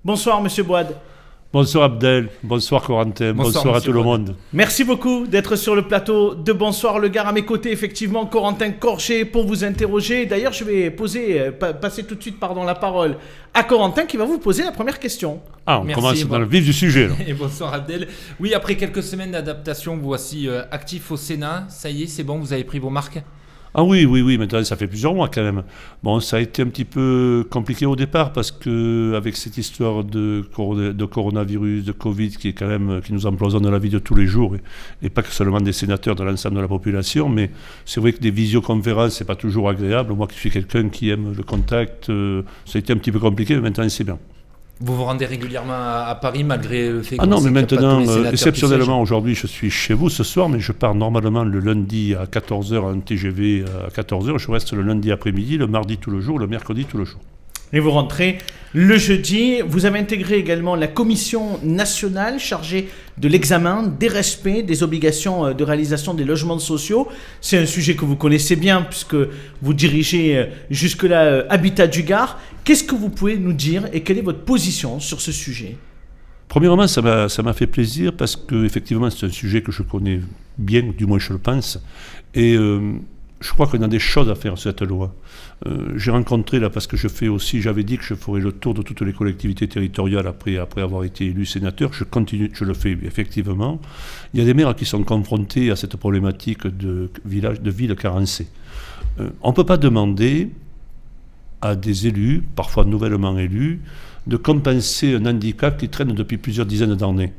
Bonsoir Monsieur Boide. Bonsoir Abdel, bonsoir Corentin, bonsoir à tout le monde. Merci beaucoup d'être sur le plateau de Bonsoir le Gard. À mes côtés, effectivement, Corentin Corchet pour vous interroger. D'ailleurs, je vais passer tout de suite la parole à Corentin qui va vous poser la première question. Ah, on commence dans le vif du sujet. Là. Et bonsoir Abdel. Oui, après quelques semaines d'adaptation, vous voici actif au Sénat. Ça y est, c'est bon, vous avez pris vos marques ? Ah oui, maintenant ça fait plusieurs mois quand même. Bon, ça a été un petit peu compliqué au départ parce que avec cette histoire de coronavirus, de Covid qui nous empoisonne la vie de tous les jours et pas que seulement des sénateurs, de l'ensemble de la population, mais c'est vrai que des visioconférences c'est pas toujours agréable. Moi qui suis quelqu'un qui aime le contact, ça a été un petit peu compliqué, mais maintenant c'est bien. Vous vous rendez régulièrement à Paris malgré le fait que... Ah non, mais maintenant, exceptionnellement, aujourd'hui, je suis chez vous ce soir, mais je pars normalement le lundi à 14h en TGV à 14h. Je reste le lundi après-midi, le mardi tout le jour, le mercredi tout le jour. Et vous rentrez le jeudi. Vous avez intégré également la commission nationale chargée de l'examen des respects des obligations de réalisation des logements sociaux. C'est un sujet que vous connaissez bien puisque vous dirigez jusque-là Habitat du Gard. Qu'est-ce que vous pouvez nous dire et quelle est votre position sur ce sujet ? Premièrement, ça m'a fait plaisir parce que effectivement, c'est un sujet que je connais bien, du moins je le pense. Et je crois qu'on a des choses à faire sur cette loi. J'ai rencontré, là, parce que j'avais dit que je ferais le tour de toutes les collectivités territoriales après avoir été élu sénateur. Je continue, je le fais effectivement. Il y a des maires qui sont confrontés à cette problématique de villes carencées. On ne peut pas demander à des élus, parfois nouvellement élus, de compenser un handicap qui traîne depuis plusieurs dizaines d'années.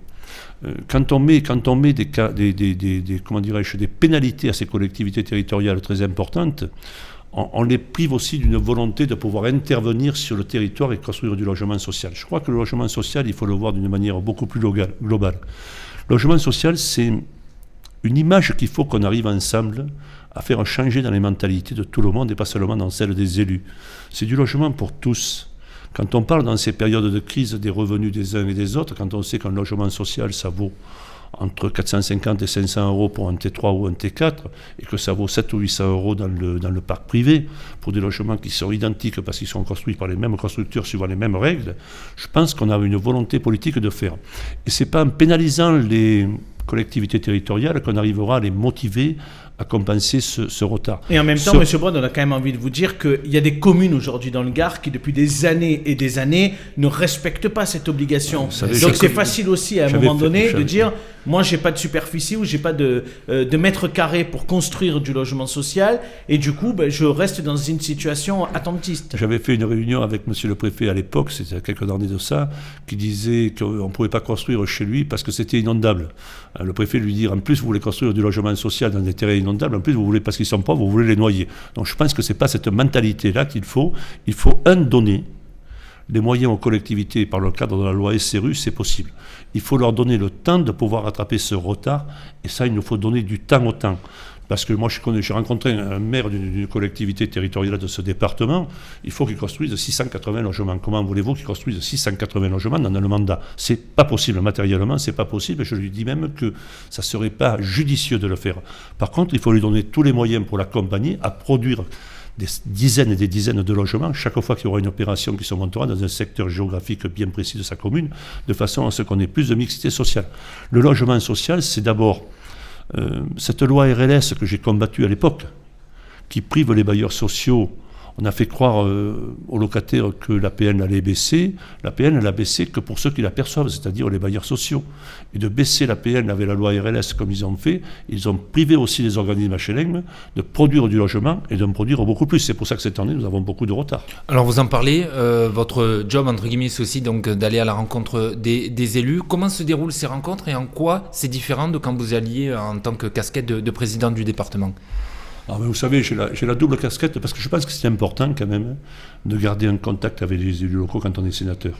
Quand on met des pénalités à ces collectivités territoriales très importantes, on les prive aussi d'une volonté de pouvoir intervenir sur le territoire et construire du logement social. Je crois que le logement social, il faut le voir d'une manière beaucoup plus globale. Le logement social, c'est une image qu'il faut qu'on arrive ensemble à faire changer dans les mentalités de tout le monde et pas seulement dans celles des élus. C'est du logement pour tous. Quand on parle dans ces périodes de crise des revenus des uns et des autres, quand on sait qu'un logement social, ça vaut entre 450 et 500 euros pour un T3 ou un T4, et que ça vaut 700 ou 800 euros dans le parc privé, pour des logements qui sont identiques parce qu'ils sont construits par les mêmes constructeurs suivant les mêmes règles, je pense qu'on a une volonté politique de faire. Et ce n'est pas en pénalisant les collectivités territoriales qu'on arrivera à les motiver à compenser ce retard. Et en même temps, M. Brod, on a quand même envie de vous dire qu'il y a des communes aujourd'hui dans le Gard qui, depuis des années et des années, ne respectent pas cette obligation. Donc c'est facile aussi, à un moment donné, de dire « moi, je n'ai pas de superficie ou je n'ai pas de mètres carrés pour construire du logement social et du coup, je reste dans une situation attentiste. » J'avais fait une réunion avec M. le préfet à l'époque, c'était quelques années de ça, qui disait qu'on ne pouvait pas construire chez lui parce que c'était inondable. Le préfet lui dit « en plus, vous voulez construire du logement social dans des terrains inondables, en plus, vous voulez, parce qu'ils ne sont pas, vous voulez les noyer. » Donc je pense que ce n'est pas cette mentalité-là qu'il faut. Il faut, donner les moyens aux collectivités par le cadre de la loi SRU, c'est possible. Il faut leur donner le temps de pouvoir rattraper ce retard, et ça, il nous faut donner du temps au temps. Parce que moi, j'ai rencontré un maire d'une collectivité territoriale de ce département, il faut qu'il construise 680 logements. Comment voulez-vous qu'il construise 680 logements dans le mandat ? C'est pas possible, matériellement, c'est pas possible, et je lui dis même que ça serait pas judicieux de le faire. Par contre, il faut lui donner tous les moyens pour l'accompagner à produire des dizaines et des dizaines de logements, chaque fois qu'il y aura une opération qui se montera dans un secteur géographique bien précis de sa commune, de façon à ce qu'on ait plus de mixité sociale. Le logement social, c'est d'abord cette loi RLS que j'ai combattue à l'époque, qui prive les bailleurs sociaux. On a fait croire aux locataires que l'APL allait baisser. L'APL n'a baissé que pour ceux qui la perçoivent, c'est-à-dire les bailleurs sociaux. Et de baisser l'APL avec la loi RLS comme ils ont fait, ils ont privé aussi les organismes HLM de produire du logement et d'en produire beaucoup plus. C'est pour ça que cette année, nous avons beaucoup de retard. Alors vous en parlez, votre job, entre guillemets, c'est aussi donc, d'aller à la rencontre des élus. Comment se déroulent ces rencontres et en quoi c'est différent de quand vous alliez en tant que casquette de président du département ? Alors, vous savez, j'ai la double casquette parce que je pense que c'est important quand même de garder un contact avec les élus locaux quand on est sénateur.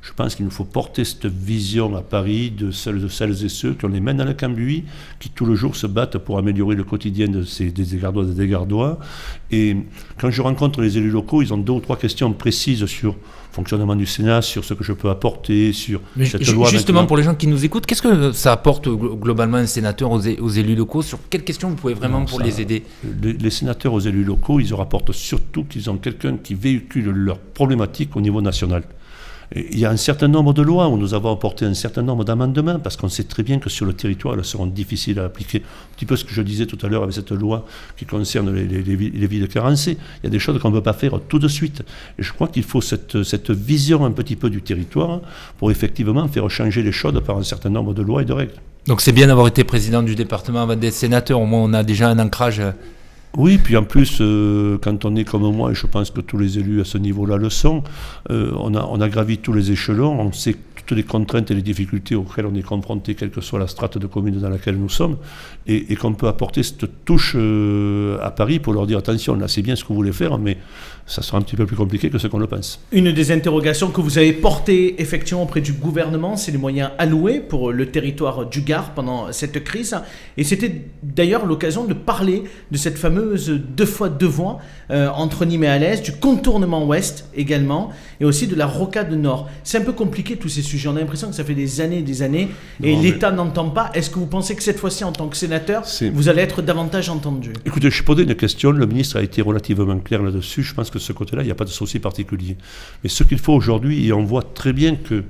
Je pense qu'il nous faut porter cette vision à Paris de celles et ceux qui ont les mains dans le cambouis, qui tout le jour se battent pour améliorer le quotidien des Égardoises et des Égardois. Et quand je rencontre les élus locaux, ils ont 2 ou 3 questions précises sur le fonctionnement du Sénat, sur ce que je peux apporter, sur cette loi. Justement, pour les gens qui nous écoutent, qu'est-ce que ça apporte globalement un sénateur aux élus locaux ? Sur quelles questions vous pouvez vraiment les aider ? Les sénateurs aux élus locaux, ils leur apportent surtout qu'ils ont quelqu'un qui véhicule leurs problématiques au niveau national. Et il y a un certain nombre de lois où nous avons apporté un certain nombre d'amendements, parce qu'on sait très bien que sur le territoire, elles seront difficiles à appliquer. Un petit peu ce que je disais tout à l'heure avec cette loi qui concerne les villes carencées. Il y a des choses qu'on ne peut pas faire tout de suite. Et je crois qu'il faut cette vision un petit peu du territoire pour effectivement faire changer les choses par un certain nombre de lois et de règles. Donc c'est bien d'avoir été président du département avant d'être sénateur, au moins on a déjà un ancrage. Oui, puis en plus, quand on est comme moi, et je pense que tous les élus à ce niveau-là le sont, on a gravi tous les échelons, on sait toutes les contraintes et les difficultés auxquelles on est confronté, quelle que soit la strate de commune dans laquelle nous sommes, et qu'on peut apporter cette touche à Paris pour leur dire attention, là c'est bien ce que vous voulez faire, mais ça sera un petit peu plus compliqué que ce qu'on le pense. Une des interrogations que vous avez portées effectivement auprès du gouvernement, c'est les moyens alloués pour le territoire du Gard pendant cette crise. Et c'était d'ailleurs l'occasion de parler de cette fameuse 2x2 voies entre Nîmes et Alès, du contournement ouest également, et aussi de la rocade nord. C'est un peu compliqué tous ces sujets. On a l'impression que ça fait des années et l'État n'entend pas. Est-ce que vous pensez que cette fois-ci, en tant que sénateur, vous allez être davantage entendu? Écoutez, je posais une question, le ministre a été relativement clair là-dessus. Je pense que de ce côté-là, il n'y a pas de souci particulier. Mais ce qu'il faut aujourd'hui, et on voit très bien que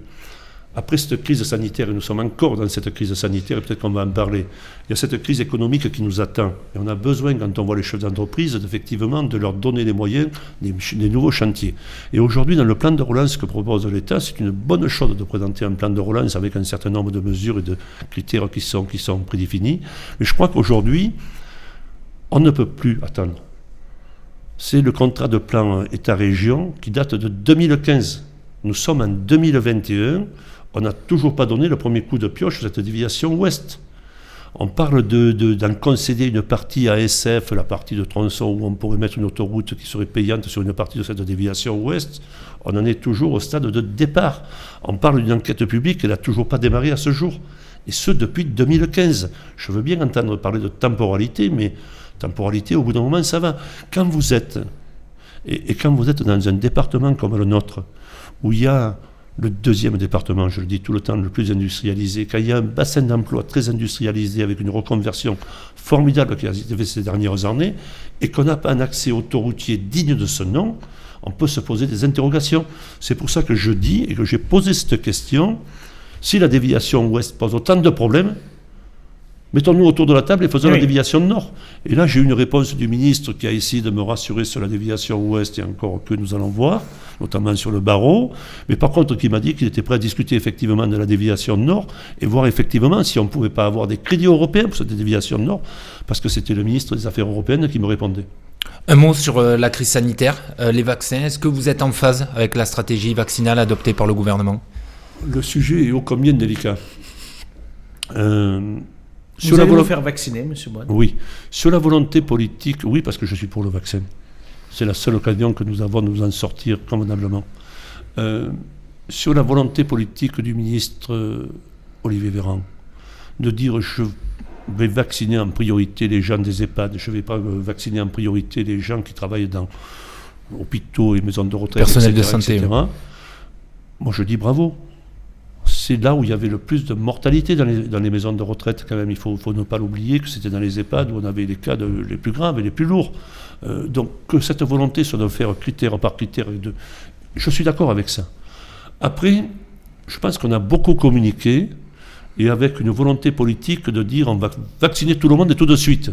après cette crise sanitaire, et nous sommes encore dans cette crise sanitaire, et peut-être qu'on va en parler, il y a cette crise économique qui nous attend. Et on a besoin, quand on voit les chefs d'entreprise, effectivement, de leur donner les moyens des nouveaux chantiers. Et aujourd'hui, dans le plan de relance que propose l'État, c'est une bonne chose de présenter un plan de relance avec un certain nombre de mesures et de critères qui sont prédéfinis. Mais je crois qu'aujourd'hui, on ne peut plus attendre. C'est le contrat de plan État-région qui date de 2015. Nous sommes en 2021, on n'a toujours pas donné le premier coup de pioche sur cette déviation ouest. On parle d'en concéder une partie à SF, la partie de tronçon où on pourrait mettre une autoroute qui serait payante sur une partie de cette déviation ouest. On en est toujours au stade de départ. On parle d'une enquête publique, elle n'a toujours pas démarré à ce jour. Et ce, depuis 2015. Je veux bien entendre parler de temporalité, mais temporalité, au bout d'un moment, ça va. Quand vous êtes dans un département comme le nôtre, où il y a le deuxième département, je le dis tout le temps, le plus industrialisé, quand il y a un bassin d'emploi très industrialisé, avec une reconversion formidable qui a été faite ces dernières années, et qu'on n'a pas un accès autoroutier digne de ce nom, on peut se poser des interrogations. C'est pour ça que je dis, et que j'ai posé cette question, si la déviation ouest pose autant de problèmes, mettons-nous autour de la table et faisons la déviation nord. Et là, j'ai eu une réponse du ministre qui a essayé de me rassurer sur la déviation ouest, et encore que nous allons voir, notamment sur le barreau, mais par contre qui m'a dit qu'il était prêt à discuter effectivement de la déviation nord et voir effectivement si on ne pouvait pas avoir des crédits européens pour cette déviation nord, parce que c'était le ministre des Affaires européennes qui me répondait. Un mot sur la crise sanitaire, les vaccins. Est-ce que vous êtes en phase avec la stratégie vaccinale adoptée par le gouvernement? Le sujet est ô combien délicat. Vous allez vous faire vacciner, M. Boine? Oui. Sur la volonté politique, oui, parce que je suis pour le vaccin. C'est la seule occasion que nous avons de nous en sortir convenablement. Sur la volonté politique du ministre Olivier Véran, de dire je vais vacciner en priorité les gens des EHPAD, je ne vais pas vacciner en priorité les gens qui travaillent dans hôpitaux et maisons de retraite, personnel de santé, etc. Moi, je dis bravo. C'est là où il y avait le plus de mortalité dans les maisons de retraite, quand même. Il faut ne pas l'oublier que c'était dans les EHPAD où on avait les cas les plus graves et les plus lourds. Donc, que cette volonté soit de faire critère par critère, je suis d'accord avec ça. Après, je pense qu'on a beaucoup communiqué, et avec une volonté politique de dire on va vacciner tout le monde et tout de suite.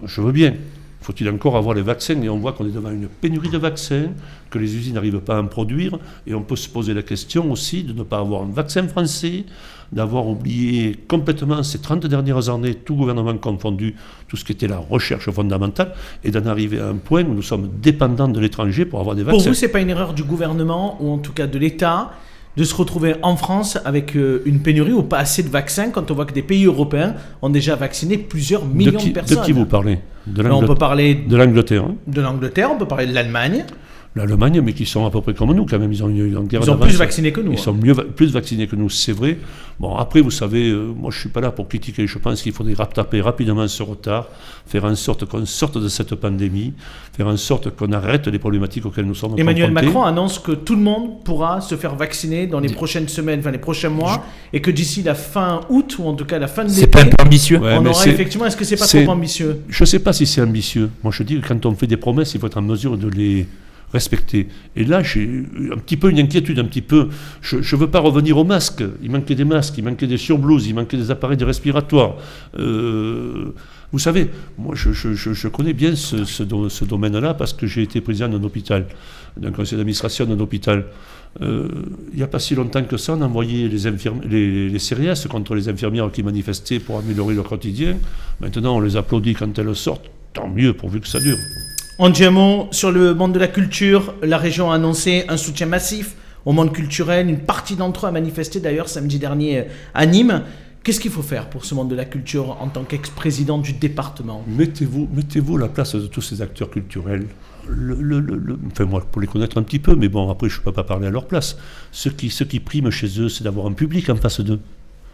Je veux bien. Faut-il encore avoir les vaccins? Et on voit qu'on est devant une pénurie de vaccins, que les usines n'arrivent pas à en produire, et on peut se poser la question aussi de ne pas avoir un vaccin français, d'avoir oublié complètement ces 30 dernières années, tout gouvernement confondu, tout ce qui était la recherche fondamentale, et d'en arriver à un point où nous sommes dépendants de l'étranger pour avoir des vaccins. Pour vous, ce n'est pas une erreur du gouvernement, ou en tout cas de l'État, de se retrouver en France avec une pénurie ou pas assez de vaccins quand on voit que des pays européens ont déjà vacciné plusieurs millions de personnes? De qui vous parlez? On peut parler de l'Angleterre. Hein? De l'Angleterre, on peut parler de l'Allemagne. L'Allemagne, mais qui sont à peu près comme nous quand même. Ils ont plus vaccinés que nous. Ils sont plus vaccinés que nous, c'est vrai. Bon, après, vous savez, moi je ne suis pas là pour critiquer. Je pense qu'il faudrait rattraper rapidement ce retard, faire en sorte qu'on sorte de cette pandémie, faire en sorte qu'on arrête les problématiques auxquelles nous sommes confrontés. Emmanuel Macron annonce que tout le monde pourra se faire vacciner dans les prochaines semaines, enfin les prochains mois, et que d'ici la fin août, ou en tout cas la fin de l'été, c'est pas un peu ambitieux. On aura effectivement, est-ce que c'est pas trop ambitieux? Je ne sais pas si c'est ambitieux. Moi je dis que quand on fait des promesses, il faut être en mesure de les respecté. Et là, j'ai un petit peu une inquiétude, je ne veux pas revenir aux masques. Il manquait des masques, il manquait des surblouses, il manquait des appareils de respiratoire. Vous savez, moi, je connais bien ce domaine-là parce que j'ai été président d'un hôpital, d'un conseil d'administration d'un hôpital. Il n'y a pas si longtemps que ça, on a envoyé les CRS contre les infirmières qui manifestaient pour améliorer leur quotidien. Maintenant, on les applaudit quand elles sortent. Tant mieux, pourvu que ça dure. En un mot, sur le monde de la culture, la région a annoncé un soutien massif au monde culturel. Une partie d'entre eux a manifesté d'ailleurs samedi dernier à Nîmes. Qu'est-ce qu'il faut faire pour ce monde de la culture en tant qu'ex-président du département ? Mettez-vous à la place de tous ces acteurs culturels. Enfin, moi, pour les connaître un petit peu, mais bon, après, je ne peux pas parler à leur place. Ce qui prime chez eux, c'est d'avoir un public en face d'eux,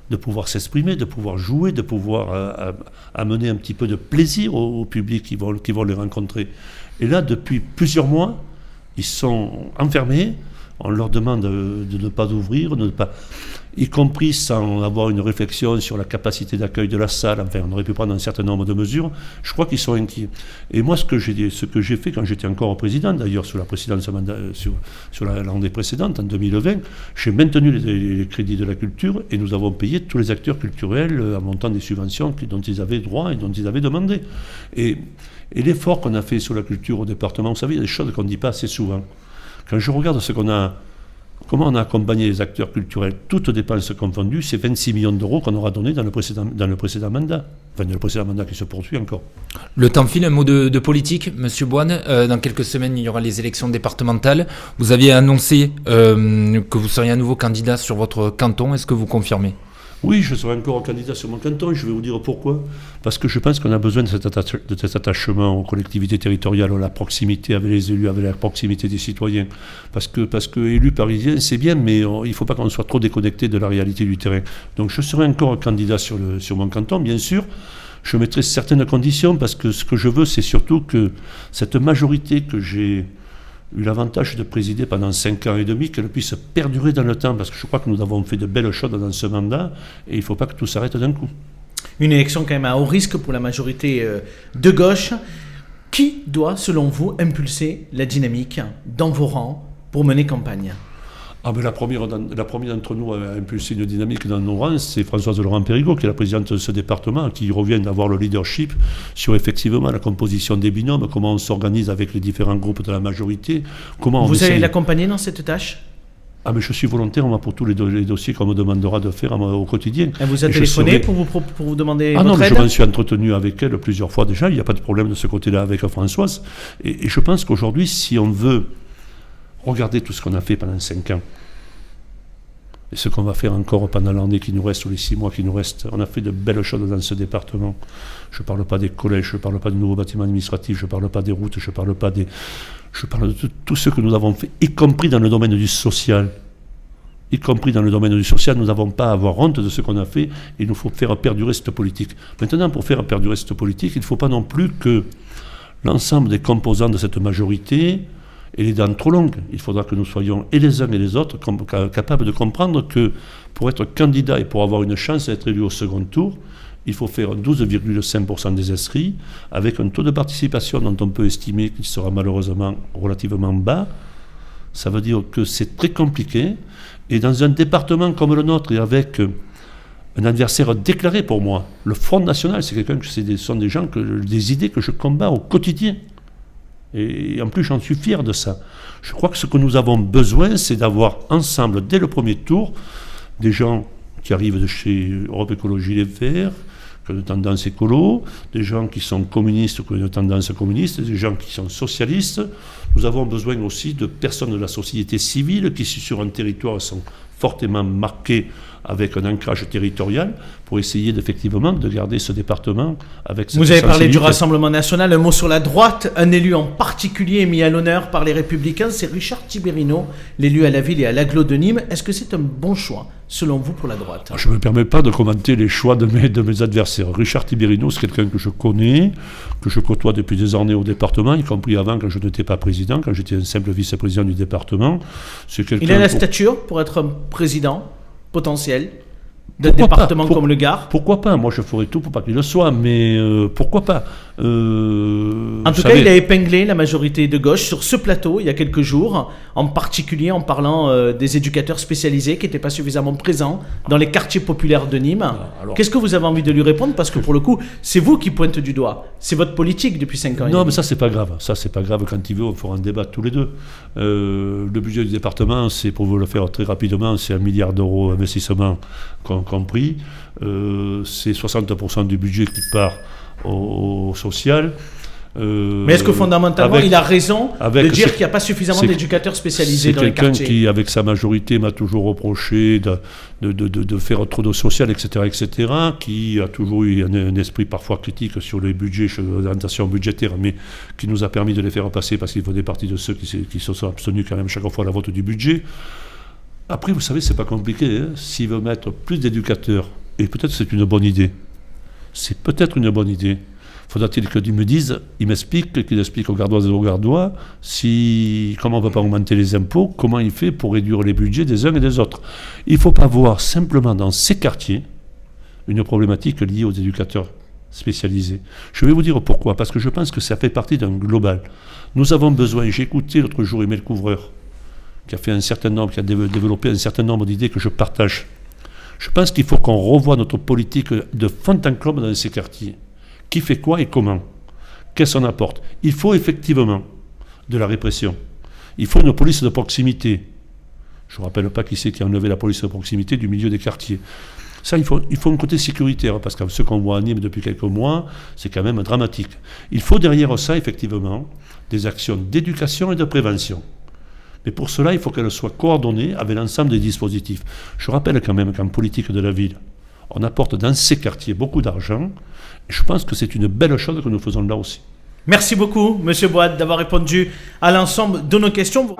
de pouvoir s'exprimer, de pouvoir jouer, de pouvoir amener un petit peu de plaisir au public qui vont les rencontrer. Et là, depuis plusieurs mois, ils sont enfermés. On leur demande de ne pas ouvrir, y compris sans avoir une réflexion sur la capacité d'accueil de la salle. Enfin, on aurait pu prendre un certain nombre de mesures. Je crois qu'ils sont inquiets. Et moi, ce que j'ai fait quand j'étais encore président, d'ailleurs sur l'année précédente, en 2020, j'ai maintenu les crédits de la culture et nous avons payé tous les acteurs culturels en montant des subventions dont ils avaient droit et dont ils avaient demandé. Et l'effort qu'on a fait sur la culture au département, vous savez, il y a des choses qu'on ne dit pas assez souvent. Quand je regarde comment on a accompagné les acteurs culturels, toutes dépenses confondues, c'est 26 millions d'euros qu'on aura donné dans le précédent mandat. Enfin, dans le précédent mandat qui se poursuit encore. Le temps file, un mot de politique, Monsieur Boine. Dans quelques semaines, il y aura les élections départementales. Vous aviez annoncé que vous seriez à nouveau candidat sur votre canton. Est-ce que vous confirmez ? Oui, je serai encore candidat sur mon canton, je vais vous dire pourquoi. Parce que je pense qu'on a besoin de cet attachement aux collectivités territoriales, à la proximité avec les élus, avec la proximité des citoyens. Parce que élu parisien, c'est bien, mais il ne faut pas qu'on soit trop déconnecté de la réalité du terrain. Donc je serai encore candidat sur mon canton, bien sûr. Je mettrai certaines conditions, parce que ce que je veux, c'est surtout que cette majorité que j'ai eu l'avantage de présider pendant 5 ans et demi, qu'elle puisse perdurer dans le temps, parce que je crois que nous avons fait de belles choses dans ce mandat, et il ne faut pas que tout s'arrête d'un coup. Une élection quand même à haut risque pour la majorité de gauche. Qui doit, selon vous, impulser la dynamique dans vos rangs pour mener campagne ? Mais la première d'entre nous à impulser une dynamique dans nos rangs, c'est Françoise Laurent-Périgot, qui est la présidente de ce département, qui revient d'avoir le leadership sur effectivement la composition des binômes, comment on s'organise avec les différents groupes de la majorité. Vous allez l'accompagner dans cette tâche ? Mais je suis volontaire, moi, pour tous les dossiers qu'on me demandera de faire au quotidien. Elle vous a téléphoné pour vous demander votre non, aide ? Je m'en suis entretenu avec elle plusieurs fois déjà, il n'y a pas de problème de ce côté-là avec Françoise. Et je pense qu'aujourd'hui, si on veut regarder tout ce qu'on a fait pendant 5 ans, et ce qu'on va faire encore pendant l'année qui nous reste, ou les 6 mois qui nous restent, on a fait de belles choses dans ce département. Je ne parle pas des collèges, je ne parle pas de nouveaux bâtiments administratifs, je ne parle pas des routes, je parle de tout ce que nous avons fait, y compris dans le domaine du social. Y compris dans le domaine du social, nous n'avons pas à avoir honte de ce qu'on a fait, et il nous faut faire perdurer cette politique. Maintenant, pour faire perdurer cette politique, il ne faut pas non plus que l'ensemble des composants de cette majorité et les dents trop longues. Il faudra que nous soyons, et les uns et les autres, capables de comprendre que pour être candidat et pour avoir une chance d'être élu au second tour, il faut faire 12,5% des inscrits, avec un taux de participation dont on peut estimer qu'il sera malheureusement relativement bas. Ça veut dire que c'est très compliqué. Et dans un département comme le nôtre, et avec un adversaire déclaré pour moi, le Front National, c'est ce sont des gens, des idées que je combats au quotidien. Et en plus, j'en suis fier de ça. Je crois que ce que nous avons besoin, c'est d'avoir ensemble, dès le premier tour, des gens qui arrivent de chez Europe Écologie Les Verts, qui ont une tendance écolo, des gens qui sont communistes, qui ont une tendance communiste, des gens qui sont socialistes. Nous avons besoin aussi de personnes de la société civile qui, sur un territoire, sont fortement marquées avec un ancrage territorial pour essayer effectivement de garder ce département avec cette Vous avez parlé sensibilité. du Rassemblement National, un mot sur la droite, un élu en particulier mis à l'honneur par les Républicains, c'est Richard Tiberino, l'élu à la ville et à l'agglo de Nîmes. Est-ce que c'est un bon choix, selon vous, pour la droite ? Je ne me permets pas de commenter les choix de mes adversaires. Richard Tiberino, c'est quelqu'un que je connais, que je côtoie depuis des années au département, y compris avant quand je n'étais pas président, quand j'étais un simple vice-président du département. Il a la stature pour être un président potentiel ? d'un département comme le Gard? Pourquoi pas? Moi, je ferai tout pour pas qu'il le soit, mais pourquoi pas? En tout cas, il a épinglé la majorité de gauche sur ce plateau il y a quelques jours, en particulier en parlant des éducateurs spécialisés qui n'étaient pas suffisamment présents dans les quartiers populaires de Nîmes. Qu'est-ce que vous avez envie de lui répondre? Parce que pour le coup, c'est vous qui pointe du doigt. C'est votre politique depuis 5 ans. Non, mais ça, c'est pas grave. Ça, c'est pas grave. Quand il veut, on fera un débat tous les deux. Le budget du département, c'est, pour vous le faire très rapidement, c'est 1 milliard d'euros d'investissement compris. C'est 60% du budget qui part au social. Mais est-ce que fondamentalement, il a raison de dire qu'il n'y a pas suffisamment d'éducateurs spécialisés dans les quartiers? C'est quelqu'un qui, avec sa majorité, m'a toujours reproché de faire trop de social, etc., qui a toujours eu un esprit parfois critique sur les budgets, sur l'orientation budgétaire, mais qui nous a permis de les faire passer parce qu'il faisait partie de ceux qui se sont abstenus quand même chaque fois à la vote du budget. Après, vous savez, c'est pas compliqué. Hein. S'il veut mettre plus d'éducateurs, et peut-être c'est une bonne idée, c'est peut-être une bonne idée. Faudra-t-il qu'il me dise, qu'il explique aux Gardoises et aux Gardois comment on ne peut pas augmenter les impôts, comment il fait pour réduire les budgets des uns et des autres. Il ne faut pas voir simplement dans ces quartiers une problématique liée aux éducateurs spécialisés. Je vais vous dire pourquoi, parce que je pense que ça fait partie d'un global. Nous avons besoin, j'ai écouté l'autre jour Emile Couvreur, qui a développé un certain nombre d'idées que je partage. Je pense qu'il faut qu'on revoie notre politique de fond en comble dans ces quartiers. Qui fait quoi et comment? Qu'est-ce qu'on apporte? Il faut effectivement de la répression. Il faut une police de proximité. Je ne me rappelle pas qui c'est qui a enlevé la police de proximité du milieu des quartiers. Ça, il faut un côté sécuritaire, parce que ce qu'on voit à Nîmes depuis quelques mois, c'est quand même dramatique. Il faut derrière ça, effectivement, des actions d'éducation et de prévention. Mais pour cela, il faut qu'elles soient coordonnées avec l'ensemble des dispositifs. Je rappelle quand même qu'en politique de la ville, on apporte dans ces quartiers beaucoup d'argent. Et je pense que c'est une belle chose que nous faisons là aussi. Merci beaucoup, M. Boad, d'avoir répondu à l'ensemble de nos questions.